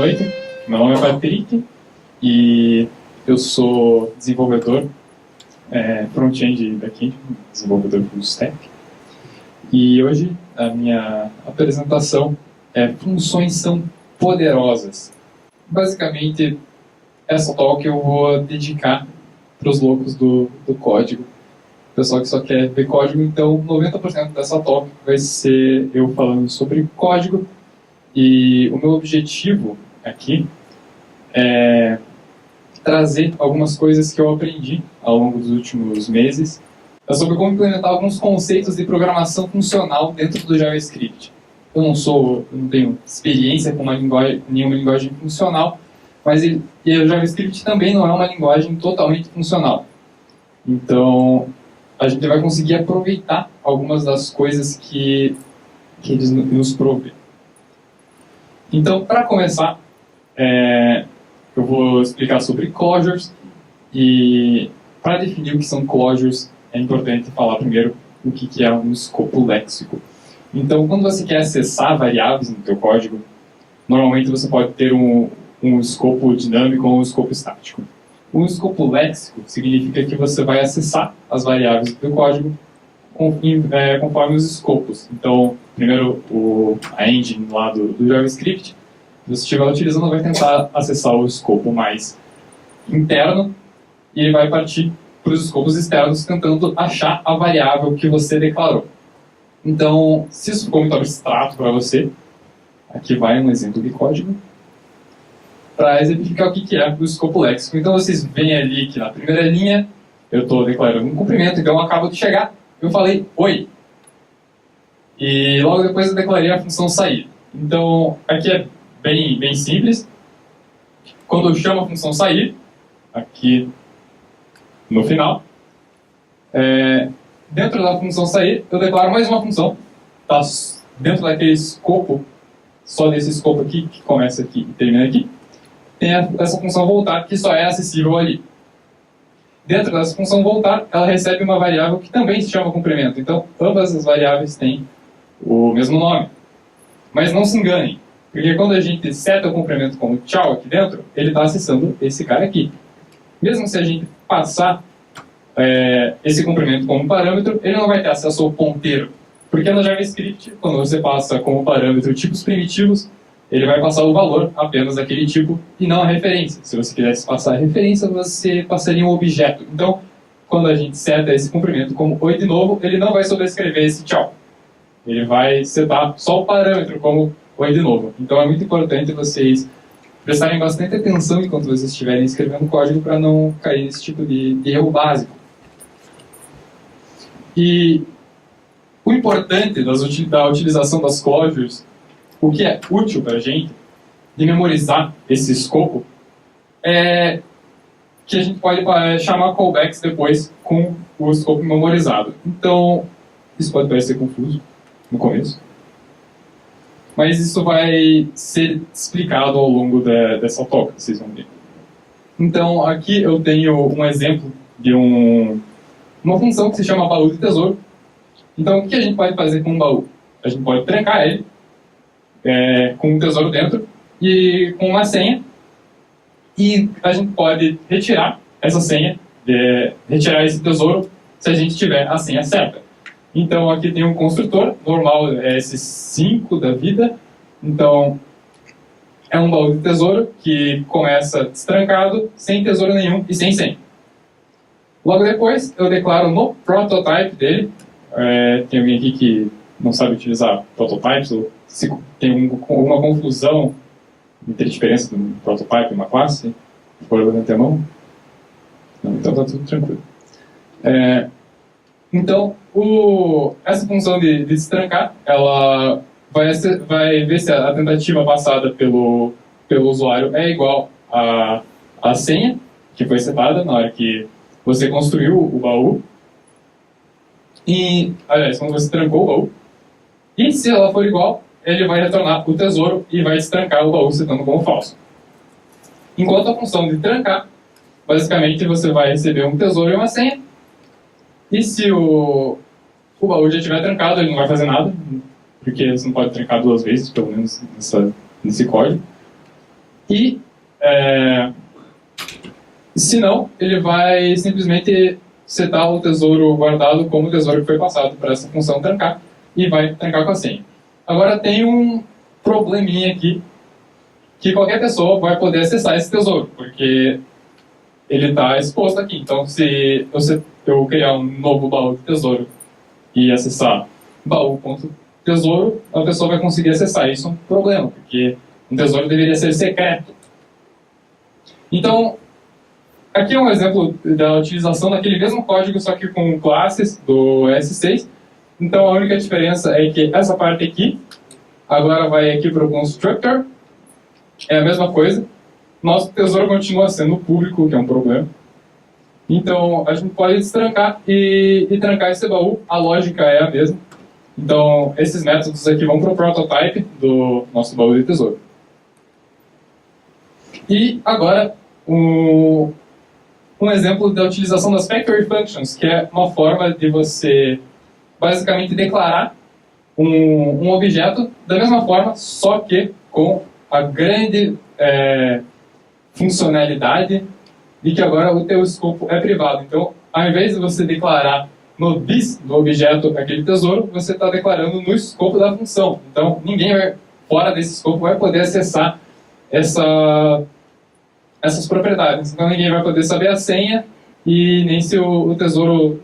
noite, meu nome é Patrick e eu sou desenvolvedor front-end e back-end, desenvolvedor full stack. E hoje a minha apresentação é funções são poderosas. Basicamente, essa talk eu vou dedicar para os loucos do código. O pessoal que só quer ver código, então 90% dessa talk vai ser eu falando sobre código. E o meu objetivo aqui é trazer algumas coisas que eu aprendi ao longo dos últimos meses sobre como implementar alguns conceitos de programação funcional dentro do JavaScript. Eu não tenho experiência com nenhuma linguagem funcional, mas o JavaScript também não é uma linguagem totalmente funcional. Então, a gente vai conseguir aproveitar algumas das coisas que eles nos provê. Então, para começar, eu vou explicar sobre closures, e para definir o que são closures, é importante falar primeiro o que é um escopo léxico. Então, quando você quer acessar variáveis no teu código, normalmente você pode ter um escopo dinâmico ou um escopo estático. Um escopo léxico significa que você vai acessar as variáveis do teu código conforme os escopos. Então, primeiro a engine lá do JavaScript, se você estiver utilizando, vai tentar acessar o escopo mais interno e ele vai partir para os escopos externos tentando achar a variável que você declarou. Então, se isso ficou muito abstrato para você, aqui vai um exemplo de código para exemplificar o que é o escopo léxico. Então, vocês veem ali que na primeira linha eu estou declarando um cumprimento, então eu acabo de chegar, eu falei oi. E logo depois eu declarei a função sair. Então, aqui é bem simples. Quando eu chamo a função sair, aqui no final, dentro da função sair, eu declaro mais uma função. Tá dentro daquele escopo, só desse escopo aqui, que começa aqui e termina aqui, tem essa função voltar, que só é acessível ali. Dentro dessa função voltar, ela recebe uma variável que também se chama complemento. Então, ambas as variáveis têm o mesmo nome. Mas não se enganem, porque quando a gente seta o complemento como tchau aqui dentro, ele está acessando esse cara aqui. Mesmo se a gente passar esse complemento como parâmetro, ele não vai ter acesso ao ponteiro. Porque no JavaScript, quando você passa como parâmetro tipos primitivos, ele vai passar o valor apenas daquele tipo e não a referência. Se você quisesse passar a referência, você passaria um objeto. Então, quando a gente seta esse complemento como oi de novo, ele não vai sobrescrever esse tchau. Ele vai setar só o parâmetro como oi de novo. Então, é muito importante vocês prestarem bastante atenção enquanto vocês estiverem escrevendo código para não cair nesse tipo de erro básico. E o importante da utilização das closures, o que é útil para a gente, de memorizar esse escopo, é que a gente pode chamar callbacks depois com o escopo memorizado. Então, isso pode parecer confuso no começo, mas isso vai ser explicado ao longo dessa talk, vocês vão ver. Então, aqui eu tenho um exemplo de uma função que se chama baú de tesouro. Então, o que a gente pode fazer com um baú? A gente pode trancar ele com um tesouro dentro e com uma senha, e a gente pode retirar essa senha, retirar esse tesouro se a gente tiver a senha certa. Então, aqui tem um construtor, normal é esse 5 da vida. Então, é um baú de tesouro que começa destrancado, sem tesouro nenhum e sem senha. Logo depois, eu declaro no prototype dele. Tem alguém aqui que não sabe utilizar prototypes, ou se tem alguma confusão entre a diferença de um prototype e uma classe, por levante a mão? Não, então está tudo tranquilo. Então, essa função de destrancar, ela vai ver se a tentativa passada pelo usuário é igual à senha que foi setada na hora que você construiu o baú. E, aliás, quando você trancou o baú. E se ela for igual, ele vai retornar o tesouro e vai destrancar o baú setando como falso. Enquanto a função de trancar, basicamente você vai receber um tesouro e uma senha. E se o baú já estiver trancado, ele não vai fazer nada, porque você não pode trancar 2 vezes, pelo menos nesse código. E, se não, ele vai simplesmente setar o tesouro guardado como o tesouro que foi passado para essa função trancar e vai trancar com a senha. Agora tem um probleminha aqui, que qualquer pessoa vai poder acessar esse tesouro, porque ele está exposto aqui. Então, se eu criar um novo baú de tesouro e acessar baú.tesouro, a pessoa vai conseguir acessar. Isso é um problema, porque um tesouro deveria ser secreto. Então, aqui é um exemplo da utilização daquele mesmo código, só que com classes do S6. Então, a única diferença é que essa parte aqui agora vai aqui para o constructor. É a mesma coisa. Nosso tesouro continua sendo público, que é um problema. Então, a gente pode destrancar e trancar esse baú. A lógica é a mesma. Então, esses métodos aqui vão para o prototype do nosso baú de tesouro. E agora, um exemplo da utilização das Factory Functions, que é uma forma de você basicamente declarar um objeto da mesma forma, só que com a grande funcionalidade de que agora o teu escopo é privado. Então, ao invés de você declarar no this do objeto aquele tesouro, você está declarando no escopo da função. Então, ninguém fora desse escopo vai poder acessar essas propriedades. Então, ninguém vai poder saber a senha e nem se o tesouro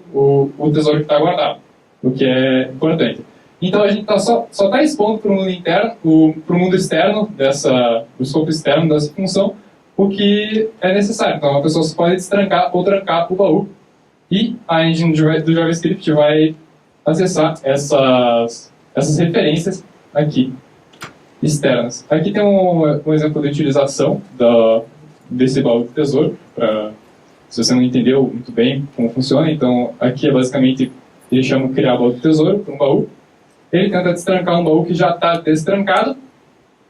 que está guardado, o que é importante. Então, a gente só está expondo para o mundo interno, para o mundo externo, do escopo externo dessa função, o que é necessário. Então, a pessoa pode destrancar ou trancar o baú. E a engine do JavaScript vai acessar essas referências aqui, externas. Aqui tem um exemplo de utilização desse baú de tesouro, se você não entendeu muito bem como funciona. Então, aqui é basicamente, ele chama criar baú de tesouro para um baú. Ele tenta destrancar um baú que já está destrancado,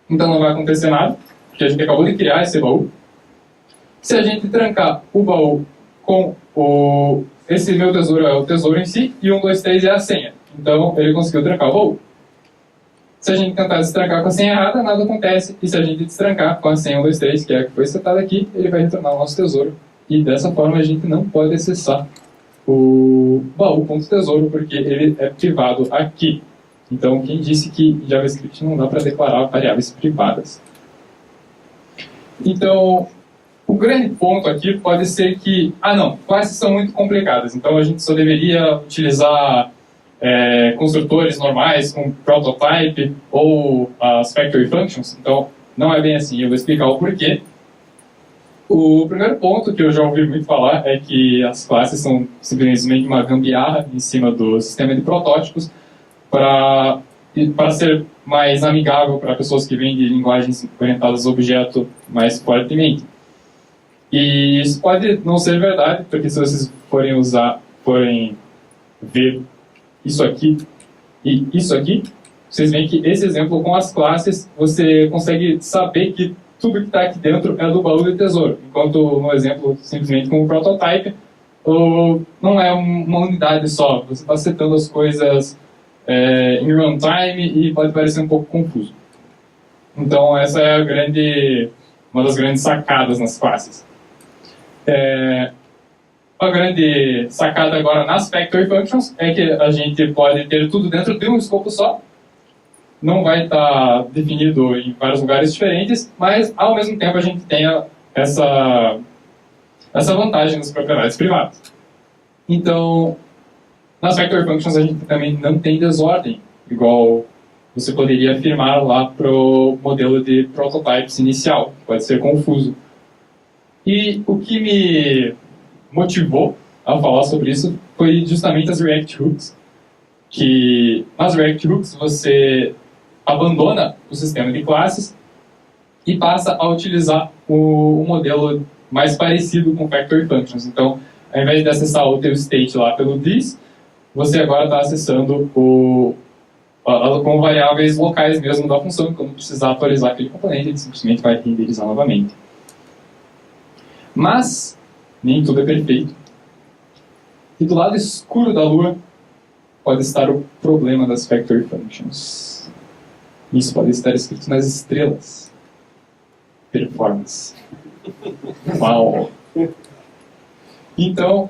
então não vai acontecer nada, porque a gente acabou de criar esse baú. Se a gente trancar o baú com esse meu tesouro é o tesouro em si, e 1, 2, 3 é a senha. Então, ele conseguiu trancar o baú. Se a gente tentar destrancar com a senha errada, nada acontece. E se a gente destrancar com a senha 1, 2, 3, que é a que foi setada aqui, ele vai retornar o nosso tesouro. E dessa forma a gente não pode acessar o baú.tesouro, porque ele é privado aqui. Então, quem disse que em JavaScript não dá para declarar variáveis privadas? Então, o grande ponto aqui pode ser que, classes são muito complicadas, então a gente só deveria utilizar construtores normais com prototype ou as factory functions. Então, não é bem assim, eu vou explicar o porquê. O primeiro ponto que eu já ouvi muito falar é que as classes são simplesmente uma gambiarra em cima do sistema de protótipos para ser mais amigável para pessoas que vêm de linguagens orientadas a objeto mais fortemente. E isso pode não ser verdade, porque se vocês forem ver isso aqui e isso aqui, vocês veem que esse exemplo com as classes, você consegue saber que tudo que está aqui dentro é do baú de tesouro, enquanto no exemplo simplesmente com o prototype, não é uma unidade só, você está setando as coisas em runtime e pode parecer um pouco confuso. Então essa é uma das grandes sacadas nas classes. A grande sacada agora nas Factory Functions é que a gente pode ter tudo dentro de um escopo só. Não vai estar definido em vários lugares diferentes, mas ao mesmo tempo a gente tem essa vantagem nas propriedades privadas. Então, nas Factory Functions a gente também não tem desordem, igual você poderia afirmar lá para o modelo de prototypes inicial. Pode ser confuso. E o que me motivou a falar sobre isso foi justamente as React Hooks. Que nas React Hooks você abandona o sistema de classes e passa a utilizar o modelo mais parecido com Factory Functions. Então, ao invés de acessar o teu state lá pelo this, você agora está acessando com variáveis locais mesmo da função. Quando precisar atualizar aquele componente, ele simplesmente vai renderizar novamente. Mas nem tudo é perfeito. E do lado escuro da lua pode estar o problema das Factory Functions. Isso pode estar escrito nas estrelas. Performance. Uau! Então,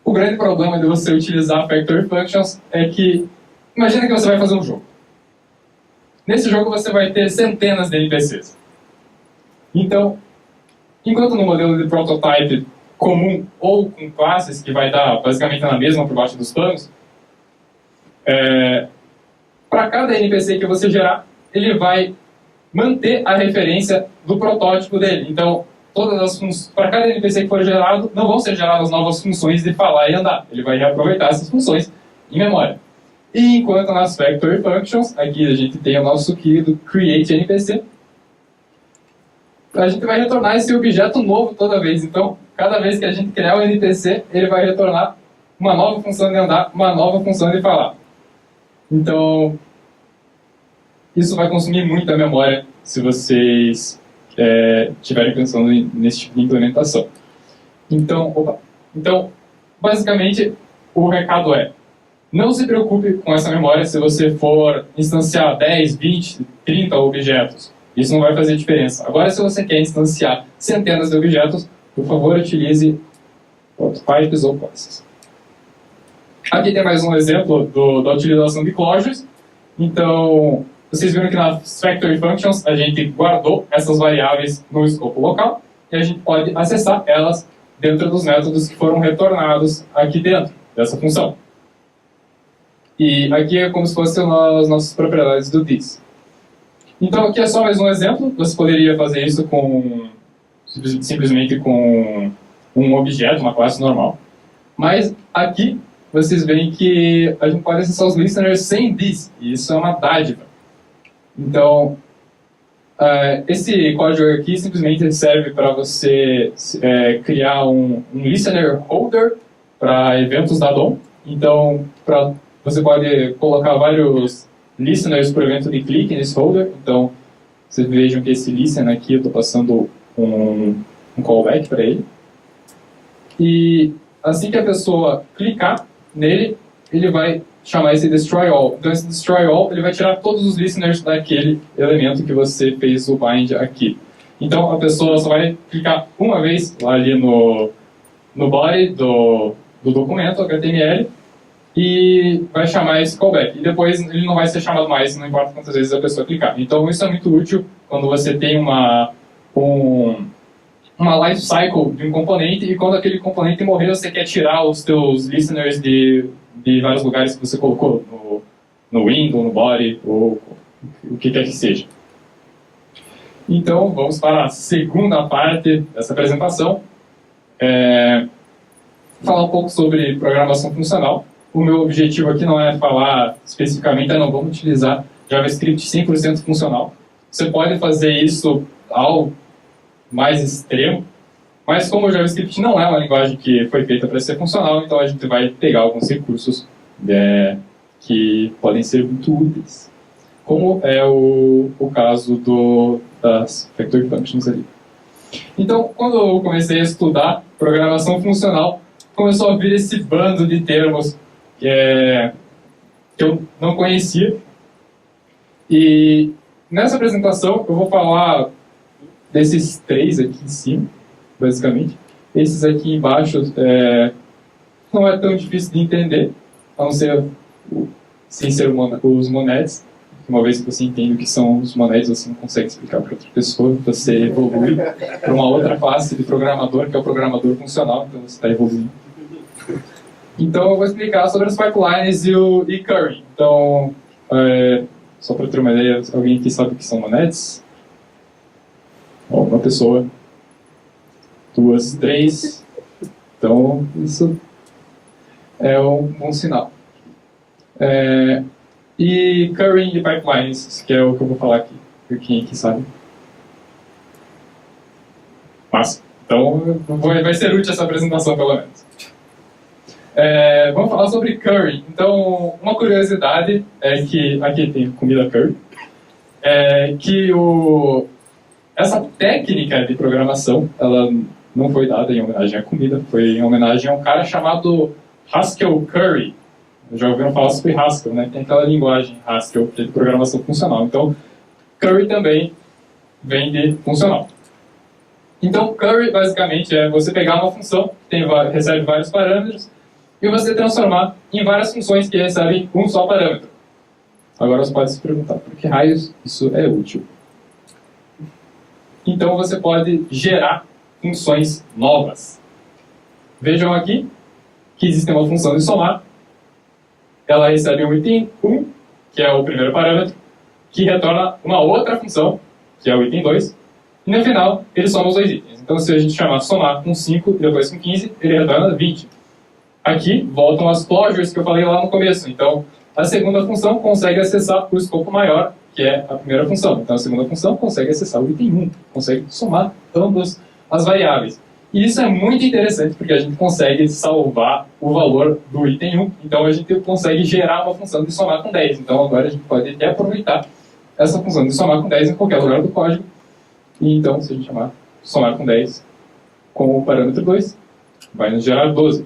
o grande problema de você utilizar Factory Functions é que, imagina que você vai fazer um jogo. Nesse jogo você vai ter centenas de NPCs. Então, enquanto no modelo de prototype comum ou com classes, que vai dar basicamente na mesma por baixo dos panos, para cada NPC que você gerar, ele vai manter a referência do protótipo dele. Então, para cada NPC que for gerado, não vão ser geradas novas funções de falar e andar. Ele vai reaproveitar essas funções em memória. E enquanto nas Factory Functions, aqui a gente tem o nosso querido Create NPC, a gente vai retornar esse objeto novo toda vez. Então, cada vez que a gente criar um NPC, ele vai retornar uma nova função de andar, uma nova função de falar. Então, isso vai consumir muita memória se vocês estiverem pensando nesse tipo de implementação. Então, basicamente, o recado é: não se preocupe com essa memória se você for instanciar 10, 20, 30 objetos. Isso não vai fazer diferença. Agora, se você quer instanciar centenas de objetos, por favor, utilize prototypes ou classes. Aqui tem mais um exemplo da utilização de closures. Então, vocês viram que nas Factory Functions a gente guardou essas variáveis no escopo local e a gente pode acessar elas dentro dos métodos que foram retornados aqui dentro dessa função. E aqui é como se fossem as nossas propriedades do this. Então aqui é só mais um exemplo. Você poderia fazer isso simplesmente com um objeto, uma classe normal. Mas aqui vocês veem que a gente pode acessar os listeners sem this. E isso é uma dádiva. Então, esse código aqui simplesmente serve para você criar um listener holder para eventos da DOM. Então, você pode colocar vários listeners por evento de clique nesse holder. Então, vocês vejam que esse listener aqui, eu estou passando um callback para ele. E assim que a pessoa clicar nele, ele vai chamar esse destroy all. Então, esse destroy all, ele vai tirar todos os listeners daquele elemento que você fez o bind aqui. Então, a pessoa só vai clicar uma vez lá ali no body do documento HTML e vai chamar esse callback. E depois ele não vai ser chamado mais, não importa quantas vezes a pessoa clicar. Então, isso é muito útil quando você tem uma life cycle de um componente e quando aquele componente morrer, você quer tirar os teus listeners de vários lugares que você colocou, no window, no body, ou o que quer que seja. Então, vamos para a segunda parte dessa apresentação. Falar um pouco sobre programação funcional. O meu objetivo aqui não é falar especificamente, não vamos utilizar JavaScript 100% funcional. Você pode fazer isso ao mais extremo, mas como o JavaScript não é uma linguagem que foi feita para ser funcional, então a gente vai pegar alguns recursos que podem ser muito úteis, como é o caso das Factory Functions ali. Então, quando eu comecei a estudar programação funcional, começou a vir esse bando de termos que eu não conhecia. E nessa apresentação eu vou falar desses três aqui em cima, basicamente. Esses aqui embaixo não é tão difícil de entender, a não ser sem ser os moneds. Uma vez que você entende o que são os moneds, você não consegue explicar para outra pessoa, você evolui para uma outra classe de programador, que é o programador funcional, então você está evoluindo. Então eu vou explicar sobre as pipelines e curry. Então, só para ter uma ideia, alguém aqui sabe o que são moneds? Uma pessoa, 2, 3. Então, isso é um bom sinal. E currying e pipelines, que é o que eu vou falar aqui, por quem aqui sabe. Massa. Então, vai ser útil essa apresentação, pelo menos. Vamos falar sobre curry. Então, uma curiosidade é que aqui tem comida curry. Que essa técnica de programação, ela não foi dada em homenagem à comida, foi em homenagem a um cara chamado Haskell Curry. Já ouviram falar sobre Haskell, né? Tem aquela linguagem Haskell de programação funcional. Então, Curry também vem de funcional. Então, curry, basicamente, é você pegar uma função que recebe vários parâmetros e você transformar em várias funções que recebem um só parâmetro. Agora você pode se perguntar, por que raios isso é útil? Então, você pode gerar funções novas. Vejam aqui que existe uma função de somar. Ela recebe um item 1, que é o primeiro parâmetro, que retorna uma outra função, que é o item 2, e no final ele soma os dois itens. Então, se a gente chamar somar com 5 e depois com 15, ele retorna 20. Aqui voltam as closures que eu falei lá no começo. Então, a segunda função consegue acessar o escopo maior, que é a primeira função. Então, a segunda função consegue acessar o item 1, consegue somar ambas as variáveis. E isso é muito interessante, porque a gente consegue salvar o valor do item 1. Então, a gente consegue gerar uma função de somar com 10. Então, agora a gente pode até aproveitar essa função de somar com 10 em qualquer lugar do código. E então, se a gente chamar somar com 10 com o parâmetro 2, vai nos gerar 12.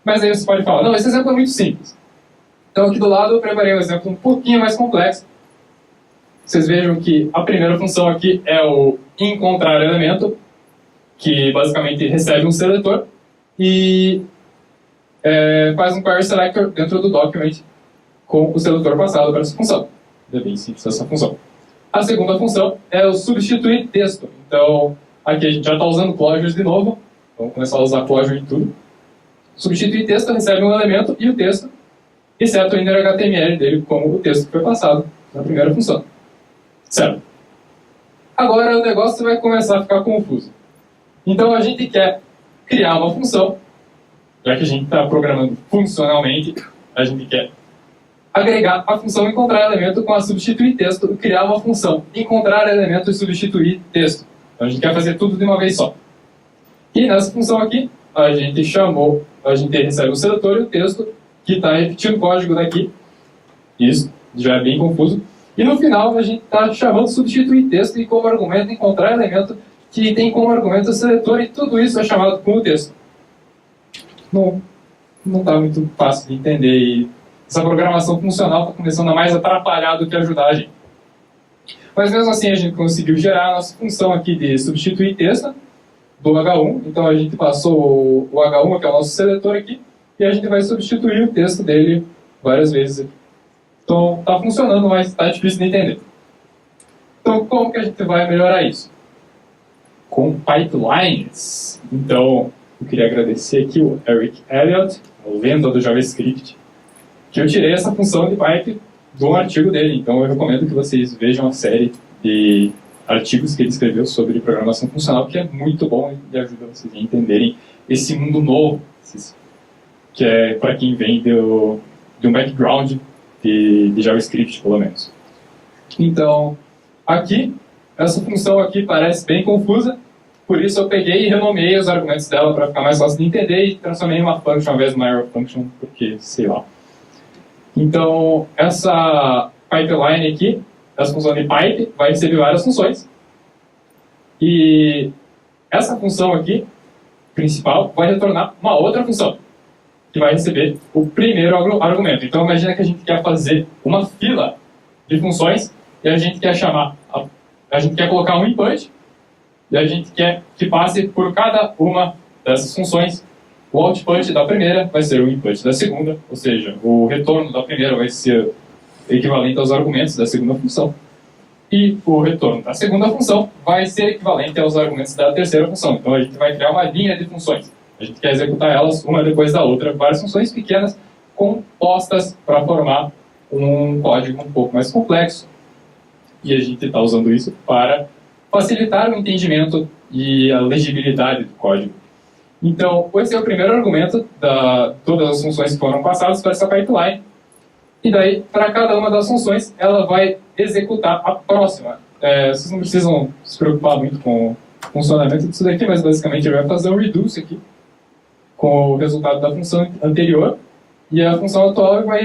Mas aí você pode falar, não, esse exemplo é muito simples. Então, aqui do lado eu preparei um exemplo um pouquinho mais complexo. Vocês vejam que a primeira função aqui é o encontrar elemento, que basicamente recebe um seletor e faz um query selector dentro do document com o seletor passado para essa função. É bem simples essa função. A segunda função é o substituir texto. Então, aqui a gente já está usando closures de novo. Vamos começar a usar closure em tudo. Substituir texto recebe um elemento e o texto, exceto o inner HTML dele, como o texto que foi passado na primeira função. Certo. Agora o negócio vai começar a ficar confuso. Então a gente quer criar uma função, já que a gente está programando funcionalmente, a gente quer agregar a função encontrar elemento com a substituir texto e criar uma função encontrar elemento e substituir texto. Então a gente quer fazer tudo de uma vez só. E nessa função aqui, a gente recebe o seletor e o texto, que está repetindo o código daqui. Isso já é bem confuso. E no final a gente está chamando substituir texto e como argumento encontrar elemento que tem como argumento o seletor e tudo isso é chamado com o texto. Não está muito fácil de entender e essa programação funcional está começando a mais atrapalhar do que ajudar a gente. Mas mesmo assim a gente conseguiu gerar a nossa função aqui de substituir texto do H1. Então a gente passou o H1, que é o nosso seletor aqui, e a gente vai substituir o texto dele várias vezes. Então está funcionando, mas está difícil de entender. Então como que a gente vai melhorar isso? Com pipelines. Então eu queria agradecer aqui o Eric Elliott, a lenda do JavaScript, que eu tirei essa função de pipe de um artigo dele. Então eu recomendo que vocês vejam a série de artigos que ele escreveu sobre programação funcional, que é muito bom e ajuda vocês a entenderem esse mundo novo, que é para quem vem de um background de JavaScript, pelo menos. Então, aqui, essa função aqui parece bem confusa, por isso eu peguei e renomeei os argumentos dela para ficar mais fácil de entender e transformei em uma function ao invés de uma error function, porque, sei lá. Então, essa pipeline aqui, essa função de pipe, vai receber várias funções. E essa função aqui, principal, vai retornar uma outra função, que vai receber o primeiro argumento. Então, imagina que a gente quer fazer uma fila de funções e a gente quer colocar um input e a gente quer que passe por cada uma dessas funções. O output da primeira vai ser o input da segunda, ou seja, o retorno da primeira vai ser equivalente aos argumentos da segunda função. E o retorno da segunda função vai ser equivalente aos argumentos da terceira função. Então a gente vai criar uma linha de funções. A gente quer executar elas uma depois da outra, várias funções pequenas compostas para formar um código um pouco mais complexo. E a gente está usando isso para facilitar o entendimento e a legibilidade do código. Então, esse é o primeiro argumento de todas as funções que foram passadas para essa pipeline. E daí, para cada uma das funções, ela vai executar a próxima. Vocês não precisam se preocupar muito com o funcionamento disso daqui, mas basicamente ele vai fazer um reduce aqui com o resultado da função anterior, e a função atual vai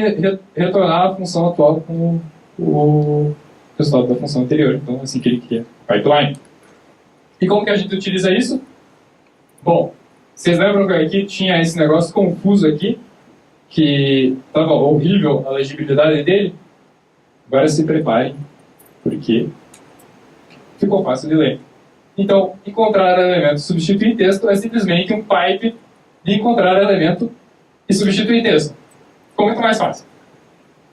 retornar a função atual com o resultado da função anterior. Então, assim que ele cria pipeline. E como que a gente utiliza isso? Bom, vocês lembram que aqui tinha esse negócio confuso aqui, que estava horrível a legibilidade dele? Agora se preparem, porque ficou fácil de ler. Então, encontrar elemento e substituir texto é simplesmente um pipe de encontrar elemento e substituir texto. Ficou muito mais fácil.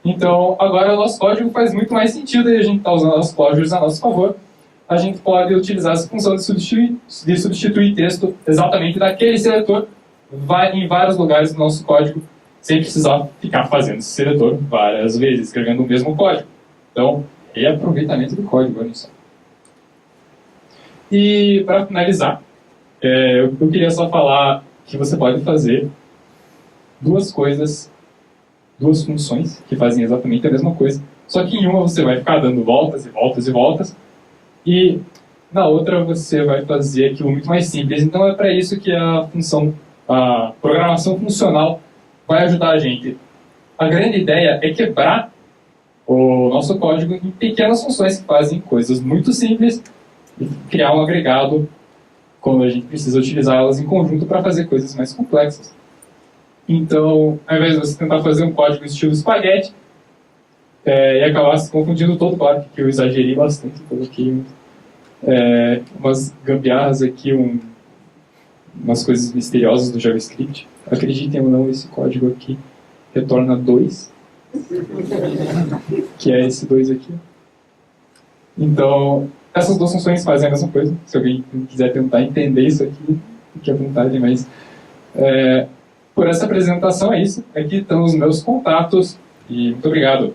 Então, agora o nosso código faz muito mais sentido e a gente está usando os códigos a nosso favor. A gente pode utilizar essa função de substituir texto exatamente daquele seletor em vários lugares do nosso código, sem precisar ficar fazendo esse seletor várias vezes, escrevendo o mesmo código. Então, reaproveitamento do código, olha só. E, para finalizar, eu queria só falar que você pode fazer duas funções que fazem exatamente a mesma coisa, só que em uma você vai ficar dando voltas e voltas e voltas, e na outra você vai fazer aquilo muito mais simples. Então é para isso que a programação funcional vai ajudar a gente. A grande ideia é quebrar o nosso código em pequenas funções que fazem coisas muito simples e criar um agregado quando a gente precisa utilizar elas em conjunto para fazer coisas mais complexas. Então, ao invés de você tentar fazer um código estilo espaguete e acabar se confundindo todo, claro que eu exagerei bastante, coloquei umas gambiarras aqui, umas coisas misteriosas do JavaScript. Acreditem ou não, esse código aqui retorna 2, que é esse 2 aqui. Então, essas duas funções fazem a mesma coisa. Se alguém quiser tentar entender isso aqui, fique à vontade, mas por essa apresentação é isso. Aqui estão os meus contatos e muito obrigado.